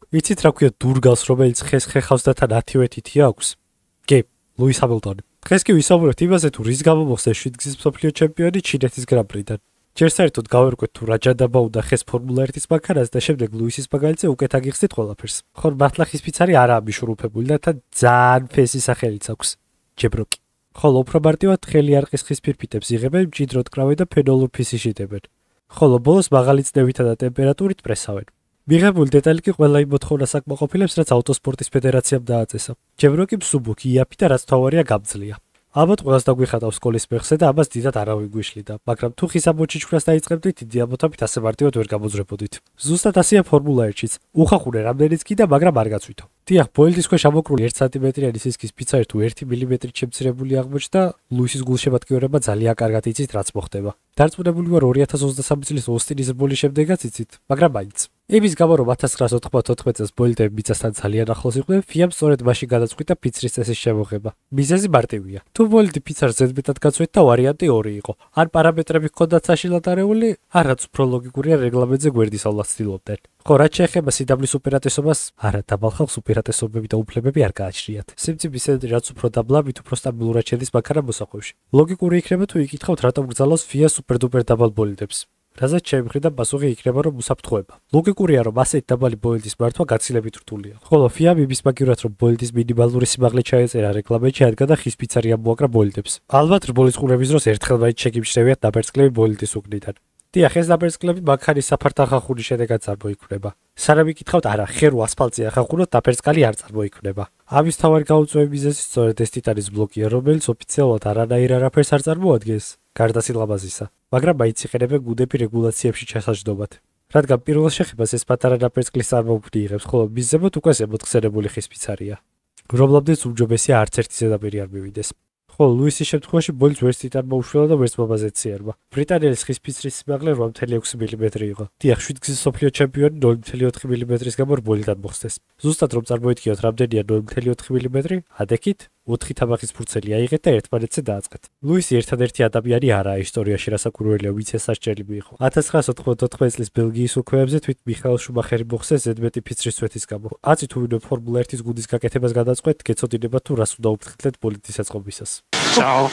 იცით რა ქვია დურგალს, რომელიც ხეს ხეხავს და თან 10 თითი აქვს? კი, ლუის ჰამილტონი. დღეს კი ვისაუბრებთ იმაზე, თუ რის გამო მოხდა 7 გზის მსოფლიო ჩემპიონი ჩინეთის გრან-პრიდან. ჯერ საერთოდ გავერკვეთ თუ რა ჯადაბა უნდა ხეს ფორმულა 1-ის მანქანას და შემდეგ ლუისის მაგალითზე უკეთ აგიხსნით ყველაფერს. ხო, მართლა ხის ფიცარი არაა მიშურუფებული და თან ძალიან ფესი სახელიც აქვს. ჯებროკი. ხოლო უფრო მარტივად ხელი არყის ხის ფირფიტებს იღებენ, მჭიდროდ კრავენ და ფენოლურ ფისში შიდებენ. ხოლო ბოლოს მაღალი წნევითა და ტემპერატურით პრესავენ. მიღებული დეტალი კი ყველა იმ მოთხოვნას აკმაყოფილებს, რაც ავტოსპორტის ფედერაციამ დააწესა. ჯებროკი მსუბუქი, იაფი და რაც თავარია გამძლეა. ალბათ ყველას დაგვიხატავს სკოლის მეხზე და ამას დიდად არავინ გვიშლიდა, მაგრამ თუ ხის ამოჩიჩქვრას დაიწყებდით, დიდი ამოთამით ასე მარტივად ვერ გამოძრებოდით. ზუსტად ასეა ფორმულა 1-შიც. უხახუნე რამდენიც კი და მაგრამ არ გაწვითო. დიახ, ბოილდის ქვეშ ამოკრული 1 სანტიმეტრიანი სისქის ფიცარი თუ 1 მილიმეტრით შემცირებული აღმოჩნდა, ლუისის გულშემატკივრება ძალიან კარგად იცით რაც მოხდება. დარწმუნებული ვარ 2023 წლის ოსტინის რბოლის შემდეგაც იცით, მაგრამ მაინც. იმის გამო რომ 1994 წელს ბოილდები მიწასთან ძალიან ახლოს იყვნენ, ფიამ სწორედ მაშინ გადაწყვიტა ფიცრის წესის შემოღება. მიზეზი მარტივია. თუ ბოილდი ფიცარს ზედმეტად გაწვეთდა, ვარიანტი ორი იყო. ან პარამეტრები ჰქონდათ საშინლად არეული, ან რაც უფრო ლოგიკურია რეგლამენტზე გვერდისავლად ცდილობდნენ. ხო, რაც შეეხება CW-ს უპირატესობას, არა, დაბალ ხალხს უპირატესობები და უფლებები არ გააჩნიათ. სიმწიფის έντრი რაც უფრო დაბლა, მით უფრო სტაბილურად შედის მანქანა მოსახვევში. ლოგიკური იქნება თუ იკითხავთ რატომ გრძალავს FIA სუპერ-დუპერ დაბალ ბოილდებს. რაზეც შემიხრიდან პასუხი იქნება რომ უსაფრთხოება. ლოგიკურია რომ ასეთ დაბალი ბოილდის მართვა გაცილებით რთულია. ხოლო FIA-მ იმის მაგივრად რომ ბოილდის მინიმალური სიმაღლე ჩაეწერა რეგლამენტში ადგა და ხის ფიცარი ამოაკრა ბოილდებს. ალბათ რბოლის ყურების დროს ერთხელ მაინც შეგიმჩნევიათ დაბერწკლები ბოილდის უკნიდან. დიახ, ეს დაბერწკლები მანქანის საფართ ახახუნის შედეგად წარმოიქმნება. სანამ იკითხავთ, არა, ხერო ასფალტზე ახახუნოთ, დაბერწკალი არ წარმოიქმნება. ამის თავარი გაუწვევი მიზეზი სწორედ ეს ტიტანის ბლოკია, რომელიც ოფიციალურად არანაირ არაფერს არ წარმოადგენს, გარდა სილამაზისა. მაგრამ მაინც იყენებენ გუნდები რეგულაციებში ჩასაჯდომად. რადგან პირველ შეხებას ეს პატარა დაბერწკლის წარმოქმნი იღებს, ხოლო მის ზემოთ უკვე ზემოთხსენებული ხის ფიცარია. რომლამდეც უმჯობესია არც ერთი ზედაპირი არ მივიდეს. ხოლო ლუისის შემთხვევაში ბოილდს ვერც ტიტანმა უშველა და ვერც მომაზეციერმა. ბრიტანელის ხის ფიცრის სიმაღლე 8.6 მმ იყო. დიახ, 7 გზის მსოფლიო ჩემპიონი 0.4 მმ-ის გამო ბოილდად მოხსნეს. ზუსტად რომ წარმოიდგინოთ რამდენია 0.4 მმ, ადექით 4 თამახის ფურცელი აიღეთ და ერთმანეთზე დააწყეთ. ლუისი ერთადერთი ადამიანი არაა ისტორიაში, რასაკვირველია, ვინც ეს სასჯელი მიიღო. 1994 წლის ბელგიის უქმეებზე თვით მიხაელ შუმახერი მოხსნეს ზედმეტი ფიცრის წვეთის გამო. აწი თუ ვინმე ფორმულა 1-ის გუნდის გაკეთებას გადაწყვეტ, გეცოდინებათ თუ რას უნდა უფრთხილდეთ ბოლიდის აწყობისას. Ciao.